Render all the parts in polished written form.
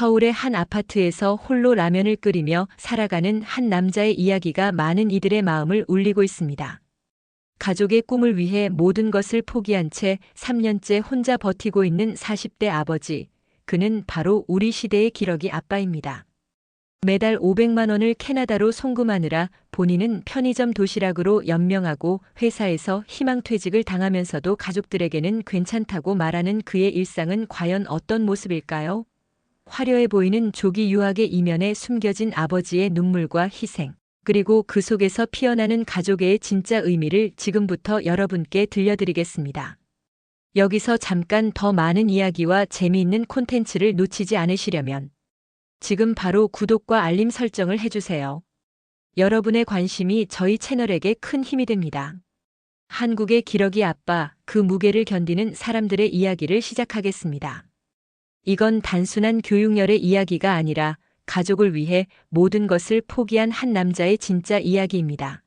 서울의 한 아파트에서 홀로 라면을 끓이며 살아가는 한 남자의 이야기가 많은 이들의 마음을 울리고 있습니다. 가족의 꿈을 위해 모든 것을 포기한 채 3년째 혼자 버티고 있는 40대 아버지. 그는 바로 우리 시대의 기러기 아빠입니다. 매달 500만 원을 캐나다로 송금하느라 본인은 편의점 도시락으로 연명하고 회사에서 희망퇴직을 당하면서도 가족들에게는 괜찮다고 말하는 그의 일상은 과연 어떤 모습일까요? 화려해 보이는 조기 유학의 이면에 숨겨진 아버지의 눈물과 희생, 그리고 그 속에서 피어나는 가족의 진짜 의미를 지금부터 여러분께 들려드리겠습니다. 여기서 잠깐 더 많은 이야기와 재미있는 콘텐츠를 놓치지 않으시려면 지금 바로 구독과 알림 설정을 해주세요. 여러분의 관심이 저희 채널에게 큰 힘이 됩니다. 한국의 기러기 아빠, 그 무게를 견디는 사람들의 이야기를 시작하겠습니다. 이건 단순한 교육열의 이야기가 아니라 가족을 위해 모든 것을 포기한 한 남자의 진짜 이야기입니다.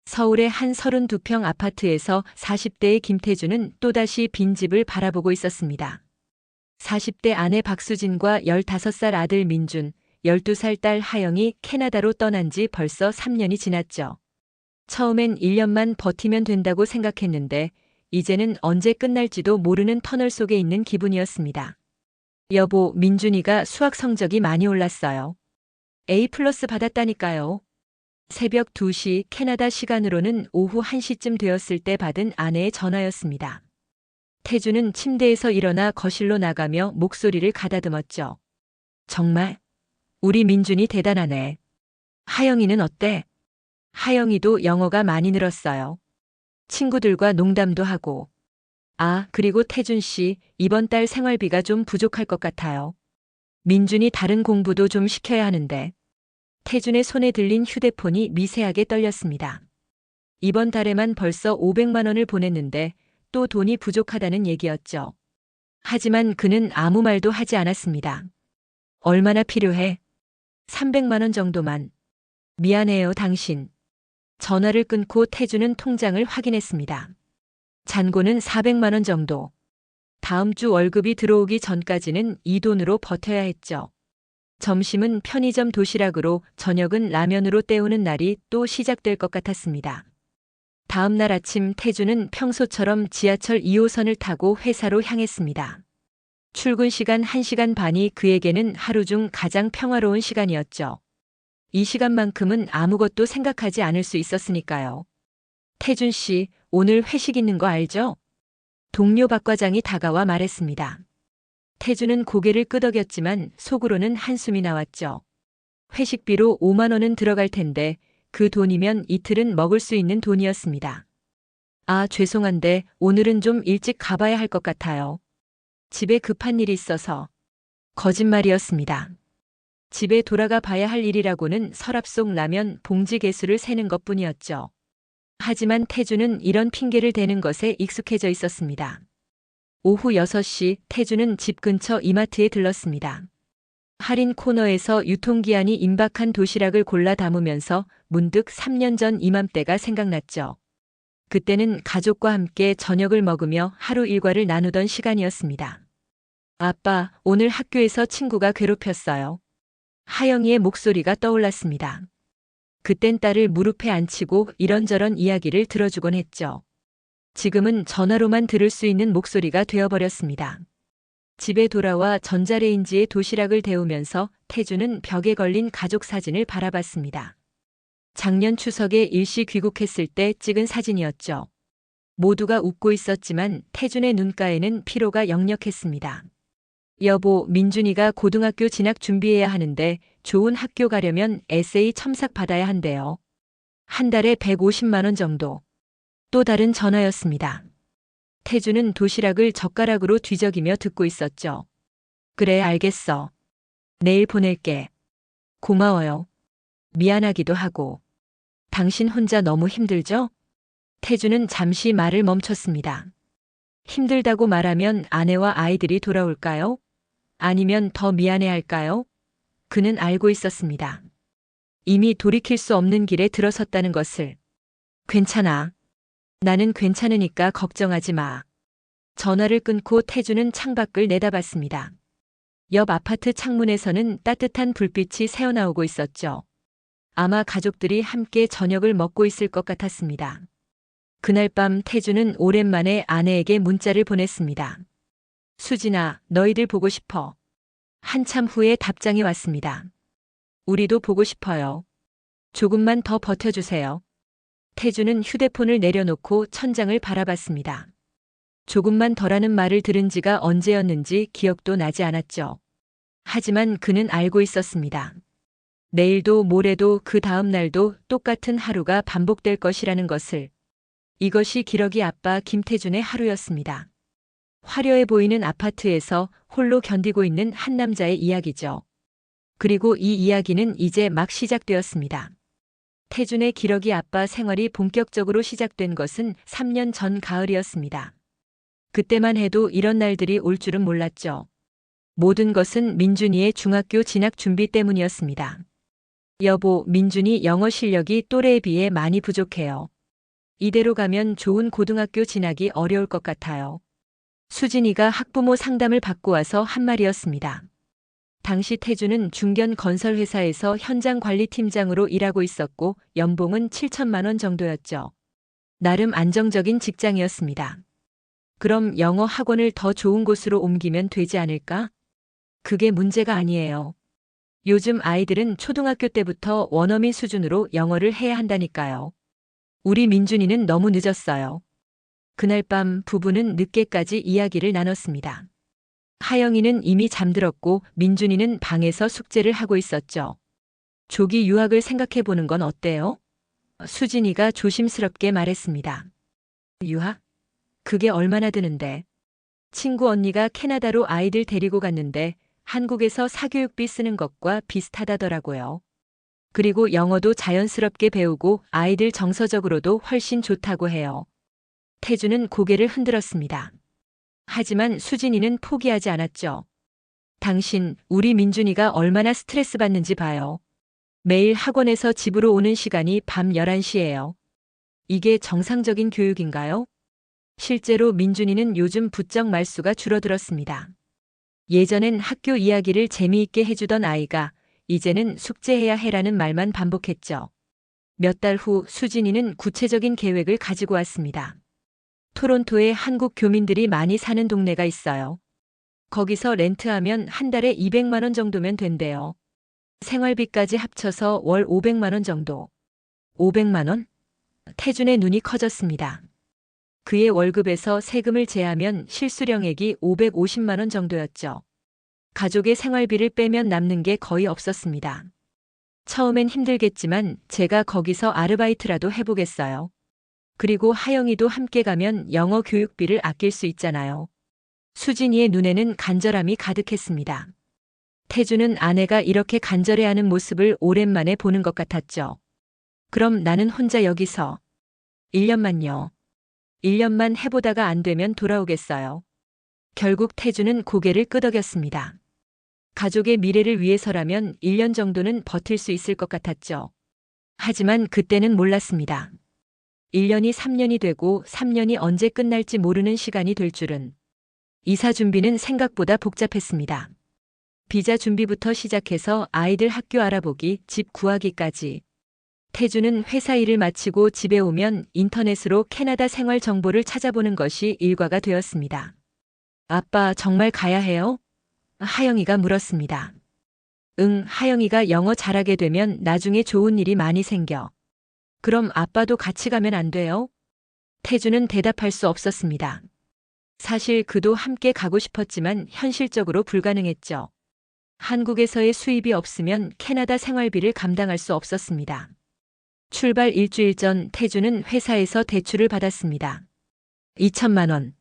서울의 한 32평 아파트에서 40대의 김태주는 또다시 빈집을 바라보고 있었습니다. 40대 아내 박수진과 15살 아들 민준, 12살 딸 하영이 캐나다로 떠난 지 벌써 3년이 지났죠. 처음엔 1년만 버티면 된다고 생각했는데 이제는 언제 끝날지도 모르는 터널 속에 있는 기분이었습니다. 여보, 민준이가 수학 성적이 많이 올랐어요. A+ 받았다니까요. 새벽 2시 캐나다 시간으로는 오후 1시쯤 되었을 때 받은 아내의 전화였습니다. 태주는 침대에서 일어나 거실로 나가며 목소리를 가다듬었죠. 정말? 우리 민준이 대단하네. 하영이는 어때? 하영이도 영어가 많이 늘었어요. 친구들과 농담도 하고. 아, 그리고 태준 씨, 이번 달 생활비가 좀 부족할 것 같아요. 민준이 다른 공부도 좀 시켜야 하는데. 태준의 손에 들린 휴대폰이 미세하게 떨렸습니다. 이번 달에만 벌써 500만 원을 보냈는데 또 돈이 부족하다는 얘기였죠. 하지만 그는 아무 말도 하지 않았습니다. 얼마나 필요해? 300만 원 정도만. 미안해요, 당신. 전화를 끊고 태주는 통장을 확인했습니다. 잔고는 400만 원 정도. 다음 주 월급이 들어오기 전까지는 이 돈으로 버텨야 했죠. 점심은 편의점 도시락으로, 저녁은 라면으로 때우는 날이 또 시작될 것 같았습니다. 다음 날 아침 태주는 평소처럼 지하철 2호선을 타고 회사로 향했습니다. 출근 시간 1시간 반이 그에게는 하루 중 가장 평화로운 시간이었죠. 이 시간만큼은 아무것도 생각하지 않을 수 있었으니까요. 태준 씨, 오늘 회식 있는 거 알죠? 동료 박 과장이 다가와 말했습니다. 태주는 고개를 끄덕였지만 속으로는 한숨이 나왔죠. 회식비로 5만 원은 들어갈 텐데 그 돈이면 이틀은 먹을 수 있는 돈이었습니다. 아, 죄송한데 오늘은 좀 일찍 가봐야 할 것 같아요. 집에 급한 일이 있어서. 거짓말이었습니다. 집에 돌아가 봐야 할 일이라고는 서랍 속 라면 봉지 개수를 세는 것뿐이었죠. 하지만 태주는 이런 핑계를 대는 것에 익숙해져 있었습니다. 오후 6시 태주는 집 근처 이마트에 들렀습니다. 할인 코너에서 유통기한이 임박한 도시락을 골라 담으면서 문득 3년 전 이맘때가 생각났죠. 그때는 가족과 함께 저녁을 먹으며 하루 일과를 나누던 시간이었습니다. 아빠, 오늘 학교에서 친구가 괴롭혔어요. 하영이의 목소리가 떠올랐습니다. 그땐 딸을 무릎에 앉히고 이런저런 이야기를 들어주곤 했죠. 지금은 전화로만 들을 수 있는 목소리가 되어버렸습니다. 집에 돌아와 전자레인지에 도시락을 데우면서 태주는 벽에 걸린 가족 사진을 바라봤습니다. 작년 추석에 일시 귀국했을 때 찍은 사진이었죠. 모두가 웃고 있었지만 태준의 눈가에는 피로가 역력했습니다. 여보, 민준이가 고등학교 진학 준비해야 하는데 좋은 학교 가려면 에세이 첨삭 받아야 한대요. 한 달에 150만 원 정도. 또 다른 전화였습니다. 태주는 도시락을 젓가락으로 뒤적이며 듣고 있었죠. 그래, 알겠어. 내일 보낼게. 고마워요. 미안하기도 하고. 당신 혼자 너무 힘들죠? 태주는 잠시 말을 멈췄습니다. 힘들다고 말하면 아내와 아이들이 돌아올까요? 아니면 더 미안해할까요? 그는 알고 있었습니다. 이미 돌이킬 수 없는 길에 들어섰다는 것을. 괜찮아. 나는 괜찮으니까 걱정하지 마. 전화를 끊고 태주는 창밖을 내다봤습니다. 옆 아파트 창문에서는 따뜻한 불빛이 새어나오고 있었죠. 아마 가족들이 함께 저녁을 먹고 있을 것 같았습니다. 그날 밤 태주는 오랜만에 아내에게 문자를 보냈습니다. 수진아, 너희들 보고 싶어. 한참 후에 답장이 왔습니다. 우리도 보고 싶어요. 조금만 더 버텨주세요. 태주는 휴대폰을 내려놓고 천장을 바라봤습니다. 조금만 더라는 말을 들은 지가 언제였는지 기억도 나지 않았죠. 하지만 그는 알고 있었습니다. 내일도 모레도 그 다음 날도 똑같은 하루가 반복될 것이라는 것을. 이것이 기러기 아빠 김태준의 하루였습니다. 화려해 보이는 아파트에서 홀로 견디고 있는 한 남자의 이야기죠. 그리고 이 이야기는 이제 막 시작되었습니다. 태준의 기러기 아빠 생활이 본격적으로 시작된 것은 3년 전 가을이었습니다. 그때만 해도 이런 날들이 올 줄은 몰랐죠. 모든 것은 민준이의 중학교 진학 준비 때문이었습니다. 여보, 민준이 영어 실력이 또래에 비해 많이 부족해요. 이대로 가면 좋은 고등학교 진학이 어려울 것 같아요. 수진이가 학부모 상담을 받고 와서 한 말이었습니다. 당시 태주는 중견 건설회사에서 현장 관리팀장으로 일하고 있었고 연봉은 7천만 원 정도였죠. 나름 안정적인 직장이었습니다. 그럼 영어 학원을 더 좋은 곳으로 옮기면 되지 않을까? 그게 문제가 아니에요. 요즘 아이들은 초등학교 때부터 원어민 수준으로 영어를 해야 한다니까요. 우리 민준이는 너무 늦었어요. 그날 밤 부부는 늦게까지 이야기를 나눴습니다. 하영이는 이미 잠들었고 민준이는 방에서 숙제를 하고 있었죠. 조기 유학을 생각해 보는 건 어때요? 수진이가 조심스럽게 말했습니다. 유학? 그게 얼마나 드는데? 친구 언니가 캐나다로 아이들 데리고 갔는데 한국에서 사교육비 쓰는 것과 비슷하다더라고요. 그리고 영어도 자연스럽게 배우고 아이들 정서적으로도 훨씬 좋다고 해요. 태주는 고개를 흔들었습니다. 하지만 수진이는 포기하지 않았죠. 당신, 우리 민준이가 얼마나 스트레스 받는지 봐요. 매일 학원에서 집으로 오는 시간이 밤 11시예요. 이게 정상적인 교육인가요? 실제로 민준이는 요즘 부쩍 말수가 줄어들었습니다. 예전엔 학교 이야기를 재미있게 해주던 아이가 이제는 숙제해야 해라는 말만 반복했죠. 몇 달 후 수진이는 구체적인 계획을 가지고 왔습니다. 토론토에 한국 교민들이 많이 사는 동네가 있어요. 거기서 렌트하면 한 달에 200만 원 정도면 된대요. 생활비까지 합쳐서 월 500만 원 정도. 500만 원? 태준의 눈이 커졌습니다. 그의 월급에서 세금을 제하면 실수령액이 550만 원 정도였죠. 가족의 생활비를 빼면 남는 게 거의 없었습니다. 처음엔 힘들겠지만 제가 거기서 아르바이트라도 해보겠어요. 그리고 하영이도 함께 가면 영어 교육비를 아낄 수 있잖아요. 수진이의 눈에는 간절함이 가득했습니다. 태주는 아내가 이렇게 간절해하는 모습을 오랜만에 보는 것 같았죠. 그럼 나는 혼자 여기서 1년만요. 1년만 해보다가 안 되면 돌아오겠어요. 결국 태주는 고개를 끄덕였습니다. 가족의 미래를 위해서라면 1년 정도는 버틸 수 있을 것 같았죠. 하지만 그때는 몰랐습니다. 1년이 3년이 되고 3년이 언제 끝날지 모르는 시간이 될 줄은. 이사 준비는 생각보다 복잡했습니다. 비자 준비부터 시작해서 아이들 학교 알아보기, 집 구하기까지. 태주는 회사 일을 마치고 집에 오면 인터넷으로 캐나다 생활 정보를 찾아보는 것이 일과가 되었습니다. 아빠, 정말 가야 해요? 하영이가 물었습니다. 응, 하영이가 영어 잘하게 되면 나중에 좋은 일이 많이 생겨. 그럼 아빠도 같이 가면 안 돼요? 태주는 대답할 수 없었습니다. 사실 그도 함께 가고 싶었지만 현실적으로 불가능했죠. 한국에서의 수입이 없으면 캐나다 생활비를 감당할 수 없었습니다. 출발 일주일 전 태주는 회사에서 대출을 받았습니다. 2천만 원.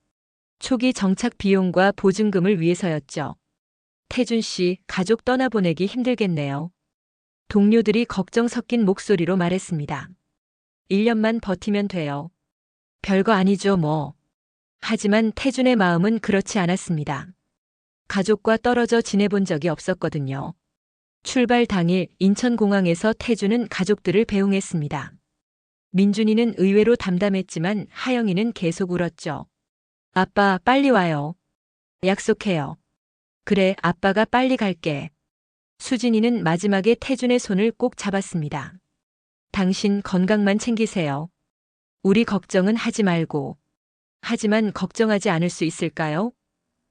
초기 정착 비용과 보증금을 위해서였죠. 태준 씨, 가족 떠나보내기 힘들겠네요. 동료들이 걱정 섞인 목소리로 말했습니다. 1년만 버티면 돼요. 별거 아니죠, 뭐. 하지만 태준의 마음은 그렇지 않았습니다. 가족과 떨어져 지내본 적이 없었거든요. 출발 당일 인천공항에서 태준은 가족들을 배웅했습니다. 민준이는 의외로 담담했지만 하영이는 계속 울었죠. 아빠, 빨리 와요. 약속해요. 그래, 아빠가 빨리 갈게. 수진이는 마지막에 태준의 손을 꼭 잡았습니다. 당신 건강만 챙기세요. 우리 걱정은 하지 말고. 하지만 걱정하지 않을 수 있을까요?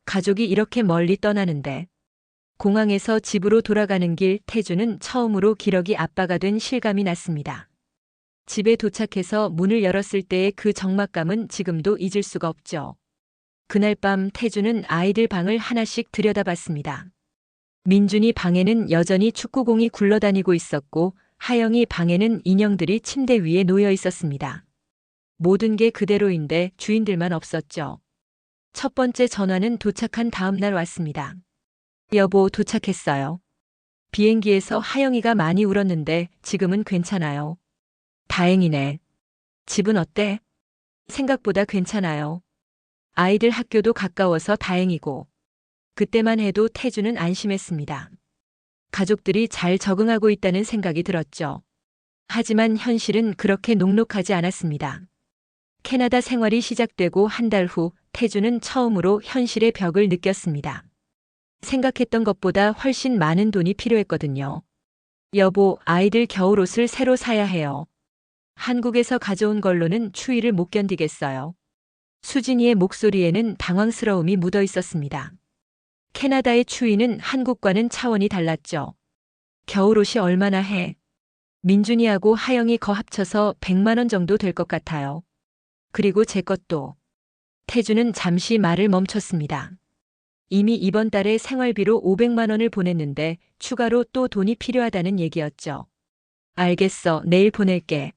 가족이 이렇게 멀리 떠나는데. 공항에서 집으로 돌아가는 길 태준은 처음으로 기러기 아빠가 된 실감이 났습니다. 집에 도착해서 문을 열었을 때의 그 적막감은 지금도 잊을 수가 없죠. 그날 밤 태준은 아이들 방을 하나씩 들여다봤습니다. 민준이 방에는 여전히 축구공이 굴러다니고 있었고 하영이 방에는 인형들이 침대 위에 놓여 있었습니다. 모든 게 그대로인데 주인들만 없었죠. 첫 번째 전화는 도착한 다음 날 왔습니다. 여보, 도착했어요. 비행기에서 하영이가 많이 울었는데 지금은 괜찮아요. 다행이네. 집은 어때? 생각보다 괜찮아요. 아이들 학교도 가까워서 다행이고. 그때만 해도 태주는 안심했습니다. 가족들이 잘 적응하고 있다는 생각이 들었죠. 하지만 현실은 그렇게 녹록하지 않았습니다. 캐나다 생활이 시작되고 한 달 후 태주는 처음으로 현실의 벽을 느꼈습니다. 생각했던 것보다 훨씬 많은 돈이 필요했거든요. 여보, 아이들 겨울옷을 새로 사야 해요. 한국에서 가져온 걸로는 추위를 못 견디겠어요. 수진이의 목소리에는 당황스러움이 묻어 있었습니다. 캐나다의 추위는 한국과는 차원이 달랐죠. 겨울옷이 얼마나 해? 민준이하고 하영이 거 합쳐서 100만 원 정도 될 것 같아요. 그리고 제 것도. 태주는 잠시 말을 멈췄습니다. 이미 이번 달에 생활비로 500만 원을 보냈는데 추가로 또 돈이 필요하다는 얘기였죠. 알겠어, 내일 보낼게.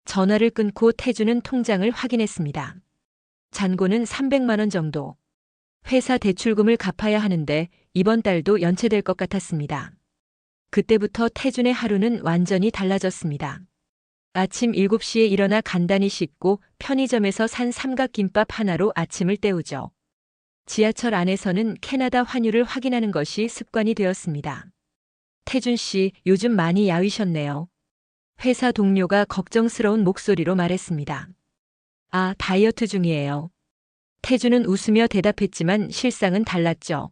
전화를 끊고 태주는 통장을 확인했습니다. 잔고는 300만 원 정도. 회사 대출금을 갚아야 하는데 이번 달도 연체될 것 같았습니다. 그때부터 태준의 하루는 완전히 달라졌습니다. 아침 7시에 일어나 간단히 씻고 편의점에서 산 삼각김밥 하나로 아침을 때우죠. 지하철 안에서는 캐나다 환율을 확인하는 것이 습관이 되었습니다. 태준 씨, 요즘 많이 야위셨네요. 회사 동료가 걱정스러운 목소리로 말했습니다. 아, 다이어트 중이에요. 태준은 웃으며 대답했지만 실상은 달랐죠.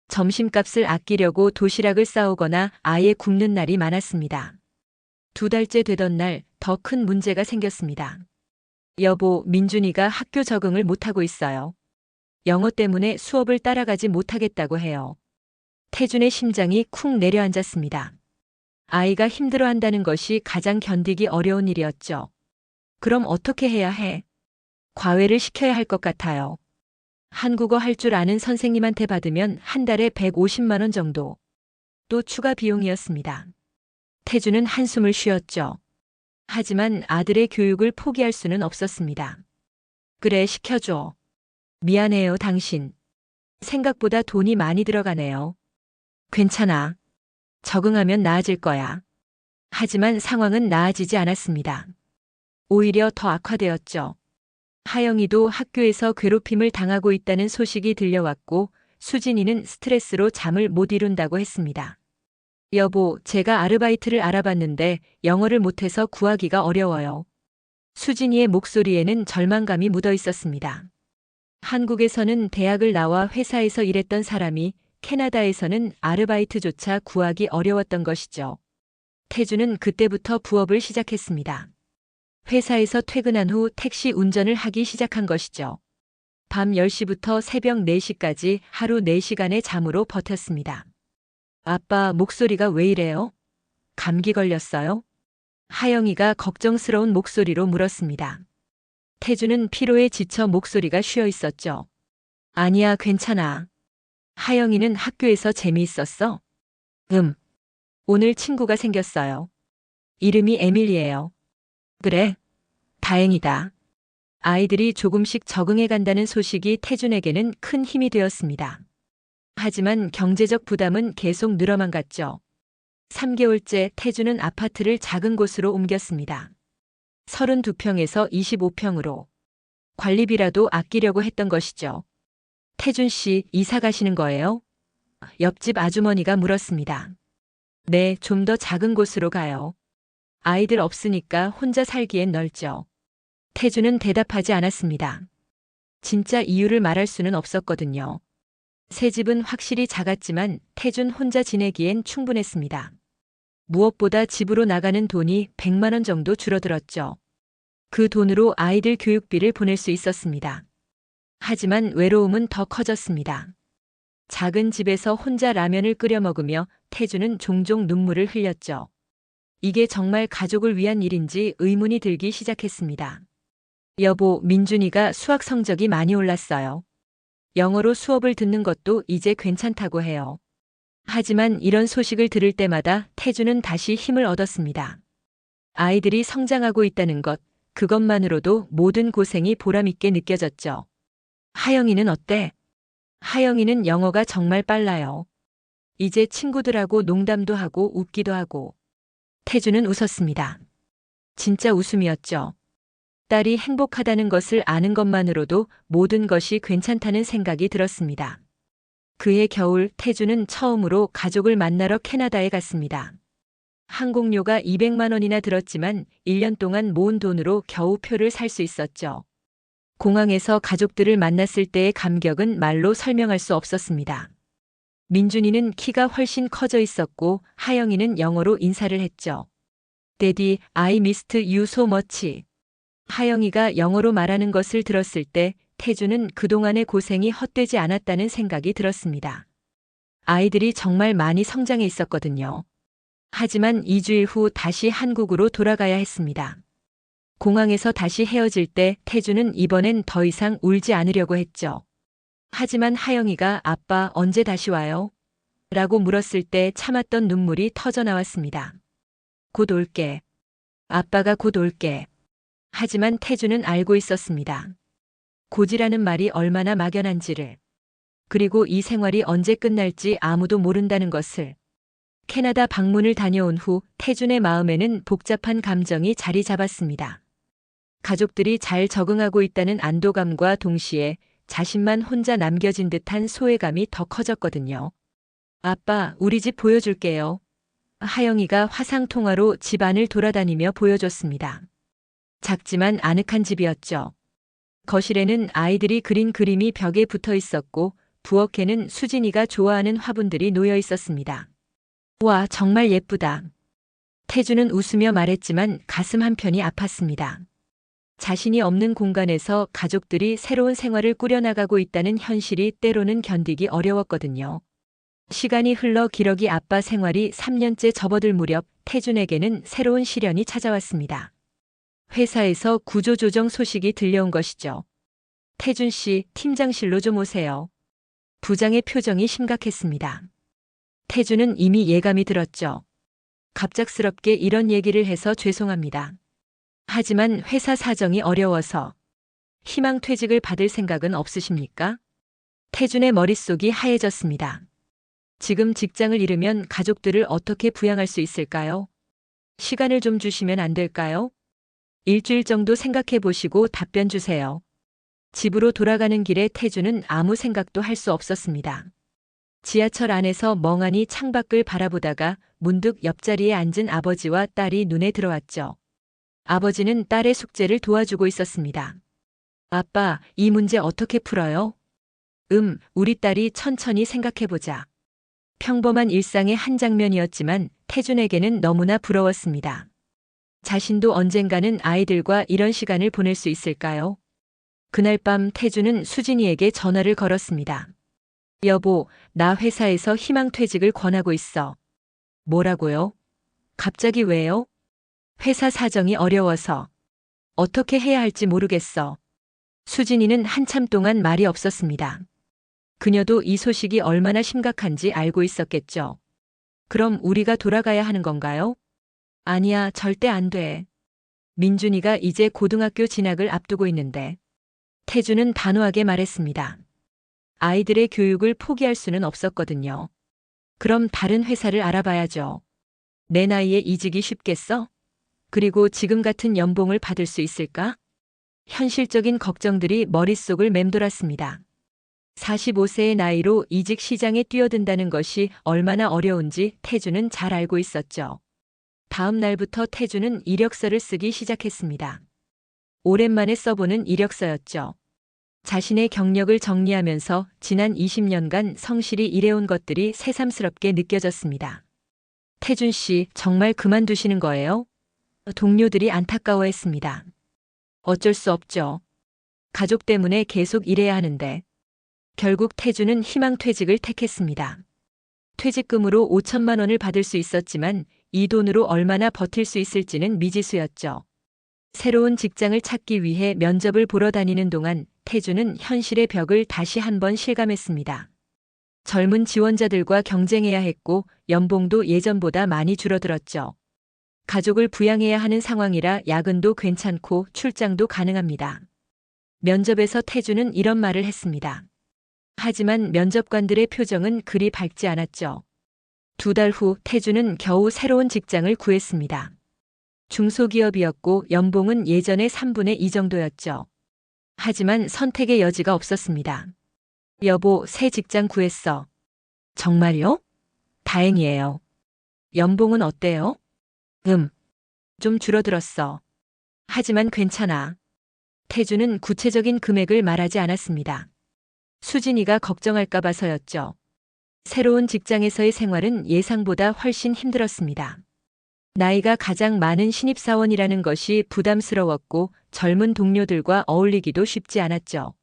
점심값을 아끼려고 도시락을 싸오거나 아예 굶는 날이 많았습니다. 2달째 되던 날 더 큰 문제가 생겼습니다. 여보, 민준이가 학교 적응을 못하고 있어요. 영어 때문에 수업을 따라가지 못하겠다고 해요. 태준의 심장이 쿵 내려앉았습니다. 아이가 힘들어한다는 것이 가장 견디기 어려운 일이었죠. 그럼 어떻게 해야 해? 과외를 시켜야 할 것 같아요. 한국어 할 줄 아는 선생님한테 받으면 한 달에 150만 원 정도. 또 추가 비용이었습니다. 태주는 한숨을 쉬었죠. 하지만 아들의 교육을 포기할 수는 없었습니다. 그래, 시켜줘. 미안해요, 당신. 생각보다 돈이 많이 들어가네요. 괜찮아. 적응하면 나아질 거야. 하지만 상황은 나아지지 않았습니다. 오히려 더 악화되었죠. 하영이도 학교에서 괴롭힘을 당하고 있다는 소식이 들려왔고 수진이는 스트레스로 잠을 못 이룬다고 했습니다. 여보, 제가 아르바이트를 알아봤는데 영어를 못해서 구하기가 어려워요. 수진이의 목소리에는 절망감이 묻어 있었습니다. 한국에서는 대학을 나와 회사에서 일했던 사람이 캐나다에서는 아르바이트조차 구하기 어려웠던 것이죠. 태주는 그때부터 부업을 시작했습니다. 회사에서 퇴근한 후 택시 운전을 하기 시작한 것이죠. 밤 10시부터 새벽 4시까지 하루 4시간의 잠으로 버텼습니다. 아빠, 목소리가 왜 이래요? 감기 걸렸어요? 하영이가 걱정스러운 목소리로 물었습니다. 태주는 피로에 지쳐 목소리가 쉬어 있었죠. 아니야, 괜찮아. 하영이는 학교에서 재미있었어? 오늘 친구가 생겼어요. 이름이 에밀리예요. 그래? 다행이다. 아이들이 조금씩 적응해 간다는 소식이 태준에게는 큰 힘이 되었습니다. 하지만 경제적 부담은 계속 늘어만 갔죠. 3개월째 태준은 아파트를 작은 곳으로 옮겼습니다. 32평에서 25평으로. 관리비라도 아끼려고 했던 것이죠. 태준 씨, 이사 가시는 거예요? 옆집 아주머니가 물었습니다. 네, 좀 더 작은 곳으로 가요. 아이들 없으니까 혼자 살기엔 넓죠. 태준은 대답하지 않았습니다. 진짜 이유를 말할 수는 없었거든요. 새 집은 확실히 작았지만 태준 혼자 지내기엔 충분했습니다. 무엇보다 집으로 나가는 돈이 100만 원 정도 줄어들었죠. 그 돈으로 아이들 교육비를 보낼 수 있었습니다. 하지만 외로움은 더 커졌습니다. 작은 집에서 혼자 라면을 끓여 먹으며 태준은 종종 눈물을 흘렸죠. 이게 정말 가족을 위한 일인지 의문이 들기 시작했습니다. 여보, 민준이가 수학 성적이 많이 올랐어요. 영어로 수업을 듣는 것도 이제 괜찮다고 해요. 하지만 이런 소식을 들을 때마다 태준은 다시 힘을 얻었습니다. 아이들이 성장하고 있다는 것, 그것만으로도 모든 고생이 보람있게 느껴졌죠. 하영이는 어때? 하영이는 영어가 정말 빨라요. 이제 친구들하고 농담도 하고 웃기도 하고. 태준은 웃었습니다. 진짜 웃음이었죠. 딸이 행복하다는 것을 아는 것만으로도 모든 것이 괜찮다는 생각이 들었습니다. 그해 겨울 태준은 처음으로 가족을 만나러 캐나다에 갔습니다. 항공료가 200만 원이나 들었지만 1년 동안 모은 돈으로 겨우 표를 살 수 있었죠. 공항에서 가족들을 만났을 때의 감격은 말로 설명할 수 없었습니다. 민준이는 키가 훨씬 커져 있었고 하영이는 영어로 인사를 했죠. Daddy, I missed you so much. 하영이가 영어로 말하는 것을 들었을 때 태준은 그동안의 고생이 헛되지 않았다는 생각이 들었습니다. 아이들이 정말 많이 성장해 있었거든요. 하지만 2주일 후 다시 한국으로 돌아가야 했습니다. 공항에서 다시 헤어질 때 태준은 이번엔 더 이상 울지 않으려고 했죠. 하지만 하영이가 아빠 언제 다시 와요? 라고 물었을 때 참았던 눈물이 터져 나왔습니다. 곧 올게. 아빠가 곧 올게. 하지만 태준은 알고 있었습니다. 고지라는 말이 얼마나 막연한지를. 그리고 이 생활이 언제 끝날지 아무도 모른다는 것을. 캐나다 방문을 다녀온 후 태준의 마음에는 복잡한 감정이 자리 잡았습니다. 가족들이 잘 적응하고 있다는 안도감과 동시에 자신만 혼자 남겨진 듯한 소외감이 더 커졌거든요. 아빠, 우리 집 보여줄게요. 하영이가 화상통화로 집 안을 돌아다니며 보여줬습니다. 작지만 아늑한 집이었죠. 거실에는 아이들이 그린 그림이 벽에 붙어 있었고 부엌에는 수진이가 좋아하는 화분들이 놓여 있었습니다. 와, 정말 예쁘다. 태준은 웃으며 말했지만 가슴 한편이 아팠습니다. 자신이 없는 공간에서 가족들이 새로운 생활을 꾸려나가고 있다는 현실이 때로는 견디기 어려웠거든요. 시간이 흘러 기러기 아빠 생활이 3년째 접어들 무렵 태준에게는 새로운 시련이 찾아왔습니다. 회사에서 구조조정 소식이 들려온 것이죠. 태준 씨, 팀장실로 좀 오세요. 부장의 표정이 심각했습니다. 태준은 이미 예감이 들었죠. 갑작스럽게 이런 얘기를 해서 죄송합니다. 하지만 회사 사정이 어려워서 희망퇴직을 받을 생각은 없으십니까? 태준의 머릿속이 하얘졌습니다. 지금 직장을 잃으면 가족들을 어떻게 부양할 수 있을까요? 시간을 좀 주시면 안 될까요? 일주일 정도 생각해 보시고 답변 주세요. 집으로 돌아가는 길에 태준은 아무 생각도 할 수 없었습니다. 지하철 안에서 멍하니 창밖을 바라보다가 문득 옆자리에 앉은 아버지와 딸이 눈에 들어왔죠. 아버지는 딸의 숙제를 도와주고 있었습니다. 아빠, 이 문제 어떻게 풀어요? 우리 딸이 천천히 생각해보자. 평범한 일상의 한 장면이었지만 태준에게는 너무나 부러웠습니다. 자신도 언젠가는 아이들과 이런 시간을 보낼 수 있을까요? 그날 밤 태준은 수진이에게 전화를 걸었습니다. 여보, 나 회사에서 희망퇴직을 권하고 있어. 뭐라고요? 갑자기 왜요? 회사 사정이 어려워서. 어떻게 해야 할지 모르겠어. 수진이는 한참 동안 말이 없었습니다. 그녀도 이 소식이 얼마나 심각한지 알고 있었겠죠. 그럼 우리가 돌아가야 하는 건가요? 아니야, 절대 안 돼. 민준이가 이제 고등학교 진학을 앞두고 있는데. 태준은 단호하게 말했습니다. 아이들의 교육을 포기할 수는 없었거든요. 그럼 다른 회사를 알아봐야죠. 내 나이에 이직이 쉽겠어? 그리고 지금 같은 연봉을 받을 수 있을까? 현실적인 걱정들이 머릿속을 맴돌았습니다. 45세의 나이로 이직 시장에 뛰어든다는 것이 얼마나 어려운지 태준은 잘 알고 있었죠. 다음 날부터 태준은 이력서를 쓰기 시작했습니다. 오랜만에 써보는 이력서였죠. 자신의 경력을 정리하면서 지난 20년간 성실히 일해온 것들이 새삼스럽게 느껴졌습니다. 태준 씨, 정말 그만두시는 거예요? 동료들이 안타까워했습니다. 어쩔 수 없죠. 가족 때문에 계속 일해야 하는데. 결국 태준은 희망퇴직을 택했습니다. 퇴직금으로 5천만 원을 받을 수 있었지만 이 돈으로 얼마나 버틸 수 있을지는 미지수였죠. 새로운 직장을 찾기 위해 면접을 보러 다니는 동안 태준은 현실의 벽을 다시 한번 실감했습니다. 젊은 지원자들과 경쟁해야 했고 연봉도 예전보다 많이 줄어들었죠. 가족을 부양해야 하는 상황이라 야근도 괜찮고 출장도 가능합니다. 면접에서 태준은 이런 말을 했습니다. 하지만 면접관들의 표정은 그리 밝지 않았죠. 2달 후 태준은 겨우 새로운 직장을 구했습니다. 중소기업이었고 연봉은 예전의 3분의 2 정도였죠. 하지만 선택의 여지가 없었습니다. 여보, 새 직장 구했어. 정말요? 다행이에요. 연봉은 어때요? 좀 줄어들었어. 하지만 괜찮아. 태준은 구체적인 금액을 말하지 않았습니다. 수진이가 걱정할까 봐서였죠. 새로운 직장에서의 생활은 예상보다 훨씬 힘들었습니다. 나이가 가장 많은 신입사원이라는 것이 부담스러웠고 젊은 동료들과 어울리기도 쉽지 않았죠.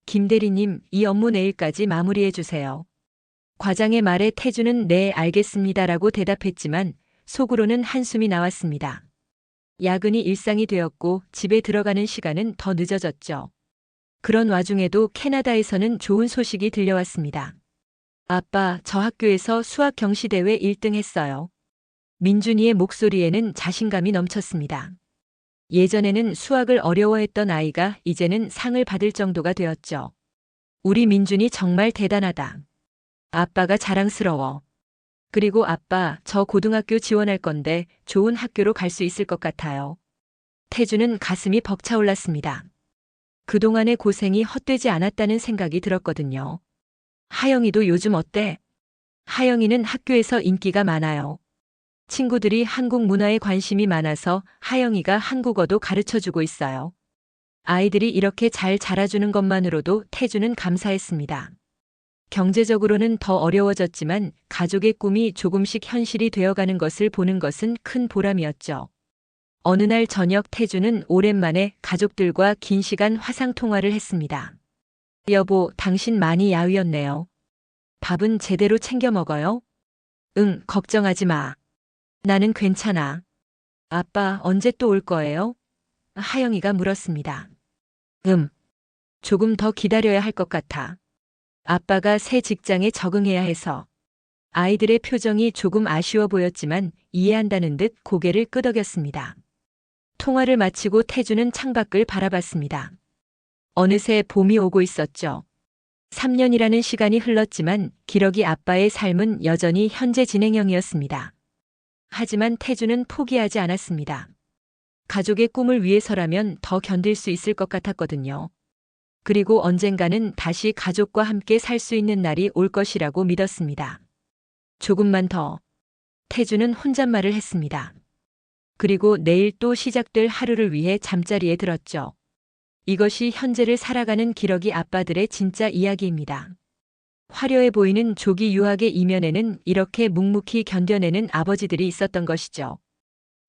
김 대리님, 이 업무 내일까지 마무리해 주세요. 과장의 말에 태준은 네, 알겠습니다라고 대답했지만 속으로는 한숨이 나왔습니다. 야근이 일상이 되었고 집에 들어가는 시간은 더 늦어졌죠. 그런 와중에도 캐나다에서는 좋은 소식이 들려왔습니다. 아빠, 저 학교에서 수학 경시대회 1등 했어요. 민준이의 목소리에는 자신감이 넘쳤습니다. 예전에는 수학을 어려워했던 아이가 이제는 상을 받을 정도가 되었죠. 우리 민준이 정말 대단하다. 아빠가 자랑스러워. 그리고 아빠, 저 고등학교 지원할 건데 좋은 학교로 갈 수 있을 것 같아요. 태준은 가슴이 벅차올랐습니다. 그동안의 고생이 헛되지 않았다는 생각이 들었거든요. 하영이도 요즘 어때? 하영이는 학교에서 인기가 많아요. 친구들이 한국 문화에 관심이 많아서 하영이가 한국어도 가르쳐주고 있어요. 아이들이 이렇게 잘 자라주는 것만으로도 태준은 감사했습니다. 경제적으로는 더 어려워졌지만 가족의 꿈이 조금씩 현실이 되어가는 것을 보는 것은 큰 보람이었죠. 어느 날 저녁 태준은 오랜만에 가족들과 긴 시간 화상통화를 했습니다. 여보, 당신 많이 야위었네요. 밥은 제대로 챙겨 먹어요? 응, 걱정하지 마. 나는 괜찮아. 아빠, 언제 또 올 거예요? 하영이가 물었습니다. 조금 더 기다려야 할 것 같아. 아빠가 새 직장에 적응해야 해서. 아이들의 표정이 조금 아쉬워 보였지만 이해한다는 듯 고개를 끄덕였습니다. 통화를 마치고 태준은 창밖을 바라봤습니다. 어느새 봄이 오고 있었죠. 3년이라는 시간이 흘렀지만 기러기 아빠의 삶은 여전히 현재 진행형이었습니다. 하지만 태준은 포기하지 않았습니다. 가족의 꿈을 위해서라면 더 견딜 수 있을 것 같았거든요. 그리고 언젠가는 다시 가족과 함께 살 수 있는 날이 올 것이라고 믿었습니다. 조금만 더. 태준은 혼잣말을 했습니다. 그리고 내일 또 시작될 하루를 위해 잠자리에 들었죠. 이것이 현재를 살아가는 기러기 아빠들의 진짜 이야기입니다. 화려해 보이는 조기 유학의 이면에는 이렇게 묵묵히 견뎌내는 아버지들이 있었던 것이죠.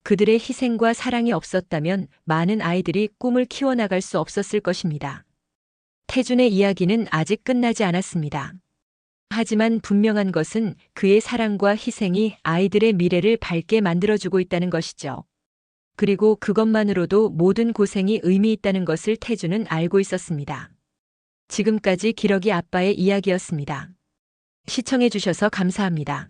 그들의 희생과 사랑이 없었다면 많은 아이들이 꿈을 키워나갈 수 없었을 것입니다. 태준의 이야기는 아직 끝나지 않았습니다. 하지만 분명한 것은 그의 사랑과 희생이 아이들의 미래를 밝게 만들어주고 있다는 것이죠. 그리고 그것만으로도 모든 고생이 의미 있다는 것을 태준은 알고 있었습니다. 지금까지 기러기 아빠의 이야기였습니다. 시청해 주셔서 감사합니다.